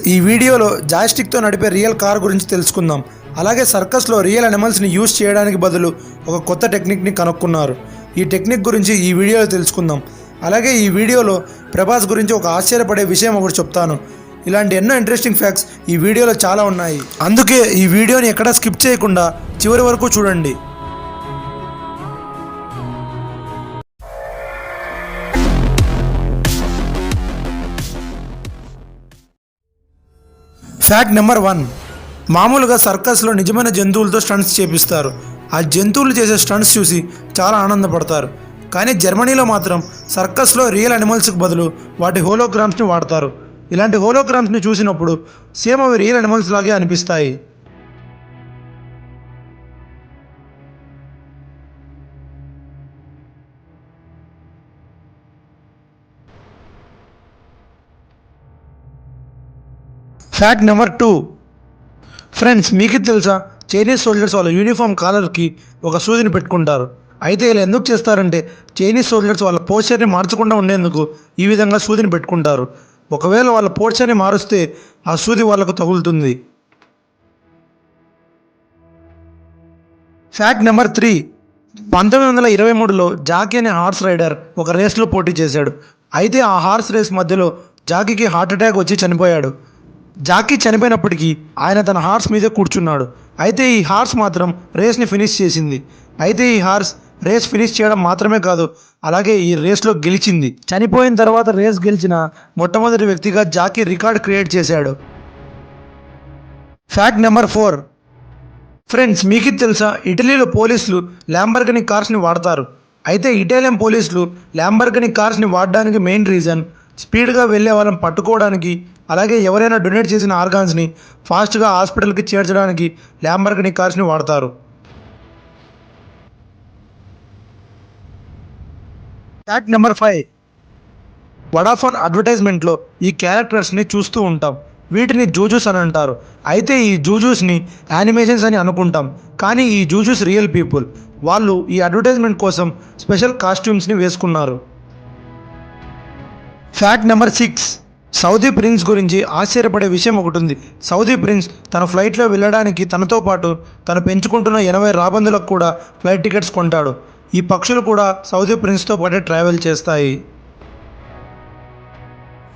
ఈ వీడియోలో జాయ్స్టిక్తో నడిపే రియల్ కార్ గురించి తెలుసుకుందాం. అలాగే సర్కస్లో రియల్ అనిమల్స్ని యూజ్ చేయడానికి బదులు ఒక కొత్త టెక్నిక్ని కనుక్కున్నారు. ఈ టెక్నిక్ గురించి ఈ వీడియోలో తెలుసుకుందాం. అలాగే ఈ వీడియోలో ప్రభాస్ గురించి ఒక ఆశ్చర్యపడే విషయం ఒకటి చెప్తాను. ఇలాంటి ఎన్నో ఇంట్రెస్టింగ్ ఫ్యాక్ట్స్ ఈ వీడియోలో చాలా ఉన్నాయి. అందుకే ఈ వీడియోని ఎక్కడా స్కిప్ చేయకుండా చివరి వరకు చూడండి. Fact number 1. మామూలుగా సర్కస్లో నిజమైన జంతువులతో స్టంట్స్ చేపిస్తారు. ఆ జంతువులు చేసే స్టంట్స్ చూసి చాలా ఆనందపడతారు. కానీ జర్మనీలో మాత్రం సర్కస్లో రియల్ అనిమల్స్కి బదులు వాటి హోలోగ్రామ్స్ని వాడతారు. ఇలాంటి హోలోగ్రామ్స్ని చూసినప్పుడు సేమ్ అవి రియల్ అనిమల్స్ లాగే అనిపిస్తాయి. Fact number 2. ఫ్రెండ్స్, మీకు తెలుసా చైనీస్ సోల్జర్స్ వాళ్ళ యూనిఫామ్ కాలర్కి ఒక సూదిని పెట్టుకుంటారు. అయితే ఇలా ఎందుకు చేస్తారంటే చైనీస్ సోల్జర్స్ వాళ్ళ పోస్చర్ని మార్చకుండా ఉండేందుకు ఈ విధంగా సూదిని పెట్టుకుంటారు. ఒకవేళ వాళ్ళ పోస్చర్ని మారుస్తే ఆ సూది వాళ్ళకు తగులుతుంది. Fact number 3. 1923లో జాకీ అనే హార్స్ రైడర్ ఒక రేస్లో పోటీ చేశాడు. అయితే ఆ హార్స్ రేస్ మధ్యలో జాకీకి హార్ట్ అటాక్ వచ్చి చనిపోయాడు. జాకీ చనిపోయినప్పటికీ ఆయన తన హార్స్ మీదే కూర్చున్నాడు. అయితే ఈ హార్స్ మాత్రం రేస్ని ఫినిష్ చేసింది. అయితే ఈ హార్స్ రేస్ ఫినిష్ చేయడం మాత్రమే కాదు, అలాగే ఈ రేస్లో గెలిచింది. చనిపోయిన తర్వాత రేస్ గెలిచిన మొట్టమొదటి వ్యక్తిగా జాకీ రికార్డ్ క్రియేట్ చేశాడు. Fact number 4. ఫ్రెండ్స్, మీకు తెలుసా ఇటలీలో పోలీసులు ల్యాంబర్గిని కార్స్ని వాడతారు. అయితే ఇటాలియన్ పోలీసులు ల్యాంబర్గిని కార్స్ని వాడడానికి మెయిన్ రీజన్ స్పీడ్గా వెళ్ళే వాళ్ళని పట్టుకోవడానికి, అలాగే ఎవరైనా డొనేట్ చేసిన ఆర్గాన్స్ని ఫాస్ట్గా హాస్పిటల్కి చేర్చడానికి ల్యాంబర్గిని కార్స్ని వాడతారు. Fact number 5. వడాఫోన్ అడ్వర్టైజ్మెంట్లో ఈ క్యారెక్టర్స్ని చూస్తూ ఉంటాం. వీటిని జూజూస్ అని అంటారు. అయితే ఈ జూజూస్ని యానిమేషన్స్ అని అనుకుంటాం, కానీ ఈ జూజూస్ రియల్ పీపుల్. వాళ్ళు ఈ అడ్వర్టైజ్మెంట్ కోసం స్పెషల్ కాస్ట్యూమ్స్ని వేసుకున్నారు. Fact number 6. సౌదీ ప్రిన్స్ గురించి ఆశ్చర్యపడే విషయం ఒకటి ఉంది. సౌదీ ప్రిన్స్ తన ఫ్లైట్లో వెళ్ళడానికి తనతో పాటు తను పెంచుకుంటున్న 80 రాబందులకు కూడా ఫ్లైట్ టికెట్స్ కొంటాడు. ఈ పక్షులు కూడా సౌదీ ప్రిన్స్తో పాటే ట్రావెల్ చేస్తాయి.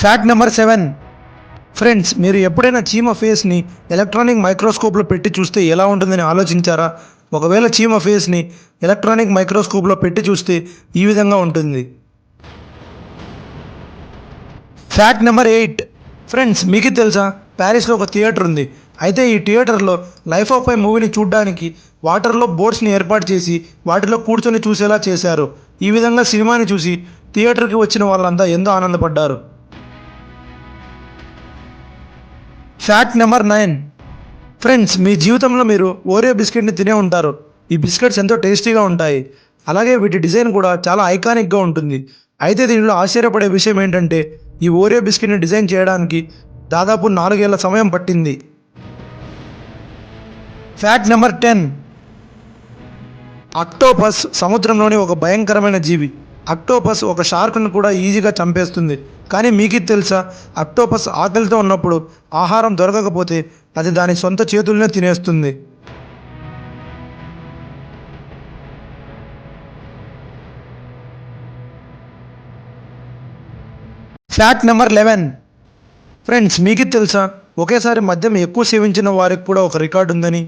Fact number 7. ఫ్రెండ్స్, మీరు ఎప్పుడైనా చీమ ఫేస్ని ఎలక్ట్రానిక్ మైక్రోస్కోప్లో పెట్టి చూస్తే ఎలా ఉంటుందని ఆలోచించారా? ఒకవేళ చీమ ఫేస్ని ఎలక్ట్రానిక్ మైక్రోస్కోప్లో పెట్టి చూస్తే ఈ విధంగా ఉంటుంది. Fact number 8. ఫ్రెండ్స్, మీకు తెలుసా ప్యారిస్లో ఒక థియేటర్ ఉంది. అయితే ఈ థియేటర్లో లైఫ్ ఆఫ్ పై మూవీని చూడడానికి వాటర్లో బోట్స్ని ఏర్పాటు చేసి వాటిలో కూర్చొని చూసేలా చేశారు. ఈ విధంగా సినిమాని చూసి థియేటర్కి వచ్చిన వాళ్ళంతా ఎంతో ఆనందపడ్డారు. Fact number 9. ఫ్రెండ్స్, మీ జీవితంలో మీరు ఓరియో బిస్కెట్ని తినే ఉంటారు. ఈ బిస్కెట్స్ ఎంతో టేస్టీగా ఉంటాయి. అలాగే వీటి డిజైన్ కూడా చాలా ఐకానిక్గా ఉంటుంది. అయితే దీనిలో ఆశ్చర్యపడే విషయం ఏంటంటే ఈ ఓరియో బిస్కెట్ని డిజైన్ చేయడానికి దాదాపు 4 ఏళ్ల సమయం పట్టింది. Fact number 10. అక్టోపస్ సముద్రంలోని ఒక భయంకరమైన జీవి. అక్టోపస్ ఒక షార్క్ను కూడా ఈజీగా చంపేస్తుంది. కానీ మీకు తెలుసా అక్టోపస్ ఆకలితో ఉన్నప్పుడు ఆహారం దొరకకపోతే అది దాని సొంత చేతుల్నే తినేస్తుంది. Fact number 11. ఫ్రెండ్స్, మీకు తెలుసా ఒకేసారి మద్యం ఎక్కువ సేవించిన వారికి కూడా ఒక రికార్డు ఉందని?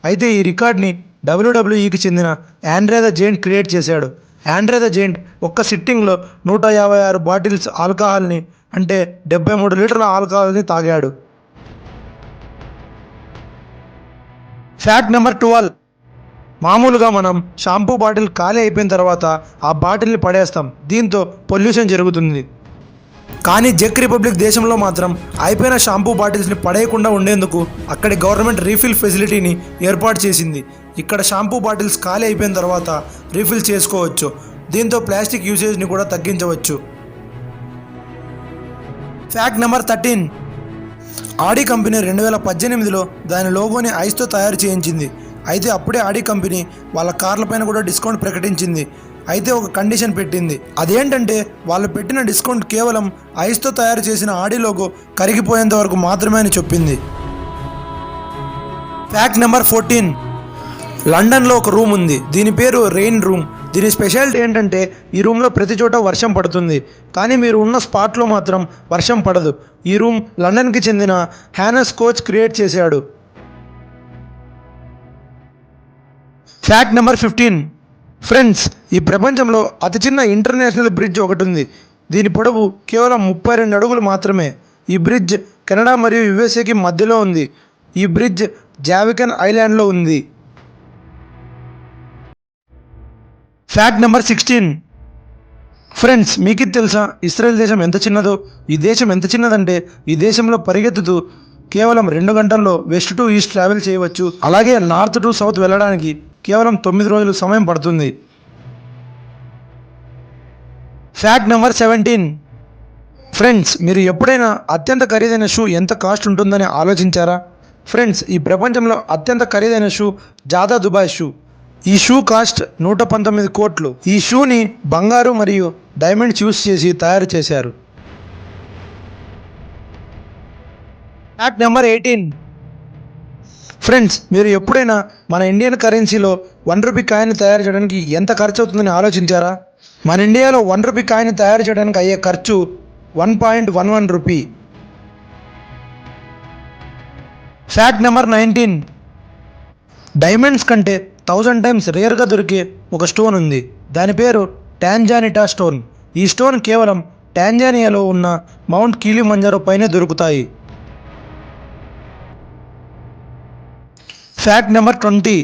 అయితే ఈ రికార్డ్ని WWEకి చెందిన ఆండ్రే ద జెయింట్ క్రియేట్ చేశాడు. ఆండ్రే ద జెయింట్ ఒక్క సిట్టింగ్లో 156 బాటిల్స్ ఆల్కహాల్ని, అంటే 73 లీటర్ల ఆల్కహాల్ని తాగాడు. Fact number 12. మామూలుగా మనం షాంపూ బాటిల్ ఖాళీ అయిపోయిన తర్వాత ఆ బాటిల్ని పడేస్తాం. దీంతో పొల్యూషన్ జరుగుతుంది. కానీ చెక్ రిపబ్లిక్ దేశంలో మాత్రం అయిపోయిన షాంపూ బాటిల్స్ని పడేయకుండా ఉండేందుకు అక్కడి గవర్నమెంట్ రీఫిల్ ఫెసిలిటీని ఏర్పాటు చేసింది. ఇక్కడ షాంపూ బాటిల్స్ ఖాళీ అయిపోయిన తర్వాత రీఫిల్ చేసుకోవచ్చు. దీంతో ప్లాస్టిక్ యూసేజ్ని కూడా తగ్గించవచ్చు. Fact number 13. ఆడి కంపెనీ 2018లో దాని లోగోని ఐస్తో తయారు చేయించింది. అయితే అప్పుడే ఆడి కంపెనీ వాళ్ళ కార్లపైన కూడా డిస్కౌంట్ ప్రకటించింది. అయితే ఒక కండిషన్ పెట్టింది. అదేంటంటే వాళ్ళు పెట్టిన డిస్కౌంట్ కేవలం ఐస్తో తయారు చేసిన ఆడి లోగో కరిగిపోయేంత వరకు మాత్రమే అని చెప్పింది. Fact number 14. లండన్లో ఒక రూమ్ ఉంది. దీని పేరు రెయిన్ రూమ్. దీని స్పెషాలిటీ ఏంటంటే ఈ రూమ్లో ప్రతి చోట వర్షం పడుతుంది, కానీ మీరు ఉన్న స్పాట్లో మాత్రం వర్షం పడదు. ఈ రూమ్ లండన్కి చెందిన హ్యానస్ కోచ్ క్రియేట్ చేశాడు. Fact number 15. ఫ్రెండ్స్, ఈ ప్రపంచంలో అతి చిన్న ఇంటర్నేషనల్ బ్రిడ్జ్ ఒకటి ఉంది. దీని పొడవు కేవలం 32 అడుగులు మాత్రమే. ఈ బ్రిడ్జ్ కెనడా మరియు యుఎస్ఏకి మధ్యలో ఉంది. ఈ బ్రిడ్జ్ జావికన్ ఐలాండ్లో ఉంది. Fact number 16. ఫ్రెండ్స్, మీకు తెలుసా ఇస్రాయెల్ దేశం ఎంత చిన్నదో? ఈ దేశం ఎంత చిన్నదంటే ఈ దేశంలో పరిగెత్తుతూ కేవలం 2 గంటల్లో వెస్ట్ టు ఈస్ట్ ట్రావెల్ చేయవచ్చు. అలాగే నార్త్ టు సౌత్ వెళ్ళడానికి కేవలం 9 రోజులు సమయం పడుతుంది. Fact number 17. ఫ్రెండ్స్, మీరు ఎప్పుడైనా అత్యంత ఖరీదైన షూ ఎంత కాస్ట్ ఉంటుందని ఆలోచించారా? ఫ్రెండ్స్, ఈ ప్రపంచంలో అత్యంత ఖరీదైన షూ జాదా దుబాయ్ షూ. ఈ షూ కాస్ట్ 119 కోట్లు. ఈ షూని బంగారు మరియు డైమండ్స్ యూస్ చేసి తయారు చేశారు. Fact number 18. ఫ్రెండ్స్, మీరు ఎప్పుడైనా మన ఇండియన్ కరెన్సీలో 1 రూపీ కాయిన్ తయారు చేయడానికి ఎంత ఖర్చు అవుతుందని ఆలోచించారా? మన ఇండియాలో 1 రూపీ కాయిన్ తయారు చేయడానికి అయ్యే ఖర్చు 1.11 రూపీ. Fact number 19. డైమండ్స్ కంటే 1000 టైమ్స్ రేర్గా దొరికే ఒక స్టోన్ ఉంది. దాని పేరు టాంజానిటా స్టోన్. ఈ స్టోన్ కేవలం టాంజానియాలో ఉన్న మౌంట్ కిలిమంజారో పైనే దొరుకుతాయి. Fact number 20.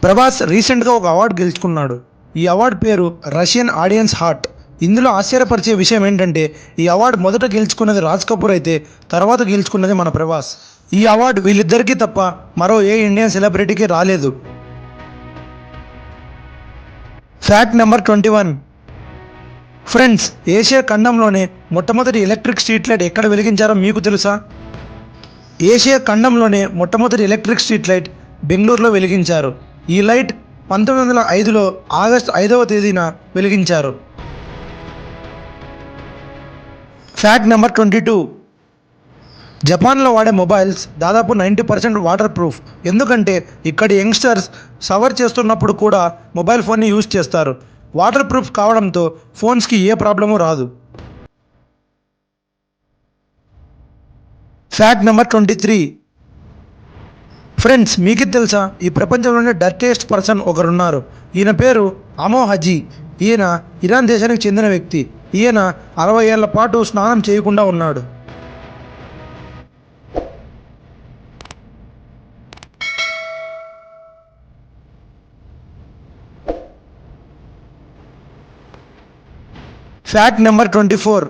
ప్రభాస్ రీసెంట్గా ఒక అవార్డు గెలుచుకున్నాడు. ఈ అవార్డు పేరు రష్యన్ ఆడియన్స్ హార్ట్. ఇందులో ఆశ్చర్యపరిచే విషయం ఏంటంటే ఈ అవార్డు మొదట గెలుచుకున్నది రాజ్ కపూర్ అయితే తర్వాత గెలుచుకున్నది మన ప్రభాస్. ఈ అవార్డు వీళ్ళిద్దరికీ తప్ప మరో ఏ ఇండియన్ సెలబ్రిటీకి రాలేదు. Fact number 21. ఫ్రెండ్స్, ఏషియా ఖండంలోనే మొట్టమొదటి ఎలక్ట్రిక్ స్ట్రీట్ లైట్ ఎక్కడ వెలిగించారో మీకు తెలుసా? ఏషియా ఖండంలోనే మొట్టమొదటి ఎలక్ట్రిక్ స్ట్రీట్ లైట్ బెంగళూరులో వెలిగించారు. ఈ లైట్ 1905లో ఆగస్టు 5వ తేదీన వెలిగించారు. Fact number 22. జపాన్లో వాడే మొబైల్స్ దాదాపు 90% వాటర్ ప్రూఫ్. ఎందుకంటే ఇక్కడి యంగ్స్టర్స్ సవర్ చేస్తున్నప్పుడు కూడా మొబైల్ ఫోన్ని యూజ్ చేస్తారు. వాటర్ ప్రూఫ్ కావడంతో ఫోన్స్కి ఏ ప్రాబ్లము రాదు. Fact number 23. ఫ్రెండ్స్, మీకు తెలుసా ఈ ప్రపంచంలోనే డర్టియెస్ట్ పర్సన్ ఒకరున్నారు. ఈయన పేరు అమో హజీ. ఈయన ఇరాన్ దేశానికి చెందిన వ్యక్తి. ఈయన 60 ఏళ్ల పాటు స్నానం చేయకుండా ఉన్నాడు. Fact number 24.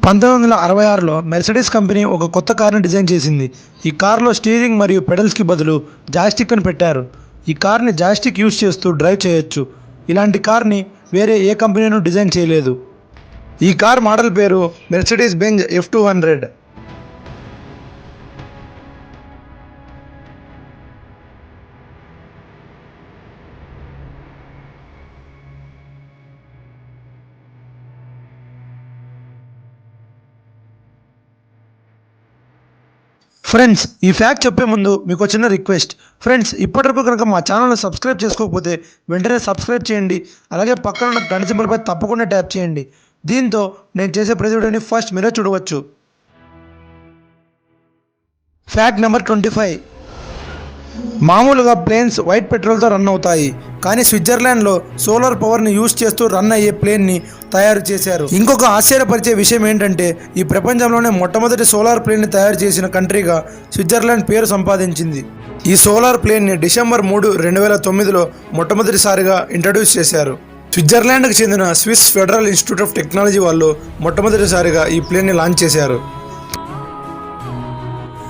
1966లో మెర్సిడెస్ కంపెనీ ఒక కొత్త కార్ని డిజైన్ చేసింది. ఈ కార్లో స్టీరింగ్ మరియు పెడల్స్కి బదులు జాయ్స్టిక్ అని పెట్టారు. ఈ కార్ని జాయ్స్టిక్ యూజ్ చేస్తూ డ్రైవ్ చేయొచ్చు. ఇలాంటి కార్ని వేరే ఏ కంపెనీనూ డిజైన్ చేయలేదు. ఈ కార్ మోడల్ పేరు మెర్సిడెస్ బెంజ్ F200. ఫ్రెండ్స్, ఈ ఫ్యాక్ట్ చెప్పే ముందు మీకు చిన్న రిక్వెస్ట్. ఫ్రెండ్స్, ఇప్పటివరకు కనుక మా ఛానల్ని సబ్స్క్రైబ్ చేసుకోకపోతే వెంటనే సబ్స్క్రైబ్ చేయండి. అలాగే పక్కన ఉన్న గంట సింబల్పై తప్పకుండా ట్యాప్ చేయండి. దీంతో నేను చేసే ప్రతి వీడియోని ఫస్ట్ మీరే చూడవచ్చు. Fact number 25. మామూలుగా ప్లేన్స్ వైట్ పెట్రోల్తో రన్ అవుతాయి, కానీ స్విట్జర్లాండ్లో సోలార్ పవర్ని యూజ్ చేస్తూ రన్ అయ్యే ప్లేన్ని తయారు చేశారు. ఇంకొక ఆశ్చర్యపరిచే విషయం ఏంటంటే ఈ ప్రపంచంలోనే మొట్టమొదటి సోలార్ ప్లేన్ని తయారు చేసిన కంట్రీగా స్విట్జర్లాండ్ పేరు సంపాదించింది. ఈ సోలార్ ప్లేన్ని డిసెంబర్ 3, 2009లో మొట్టమొదటిసారిగా ఇంట్రడ్యూస్ చేశారు. స్విట్జర్లాండ్కి చెందిన Swiss federal institute of technology వాళ్ళు మొట్టమొదటిసారిగా ఈ ప్లేన్ని లాంచ్ చేశారు.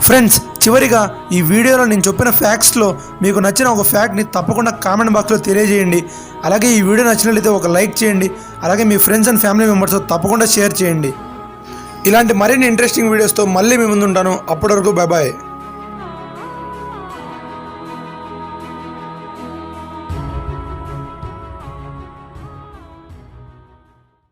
ఫ్రెండ్స్, చివరిగా ఈ వీడియోలో నేను చెప్పిన ఫ్యాక్ట్స్లో మీకు నచ్చిన ఒక ఫ్యాక్ట్ని తప్పకుండా కామెంట్ బాక్స్లో తెలియజేయండి. అలాగే ఈ వీడియో నచ్చినట్లయితే ఒక లైక్ చేయండి. అలాగే మీ ఫ్రెండ్స్ అండ్ ఫ్యామిలీ మెంబర్స్తో తప్పకుండా షేర్ చేయండి. ఇలాంటి మరిన్ని ఇంట్రెస్టింగ్ వీడియోస్తో మళ్ళీ మీ ముందు ఉంటాను. అప్పటి వరకు బాయ్ బాయ్.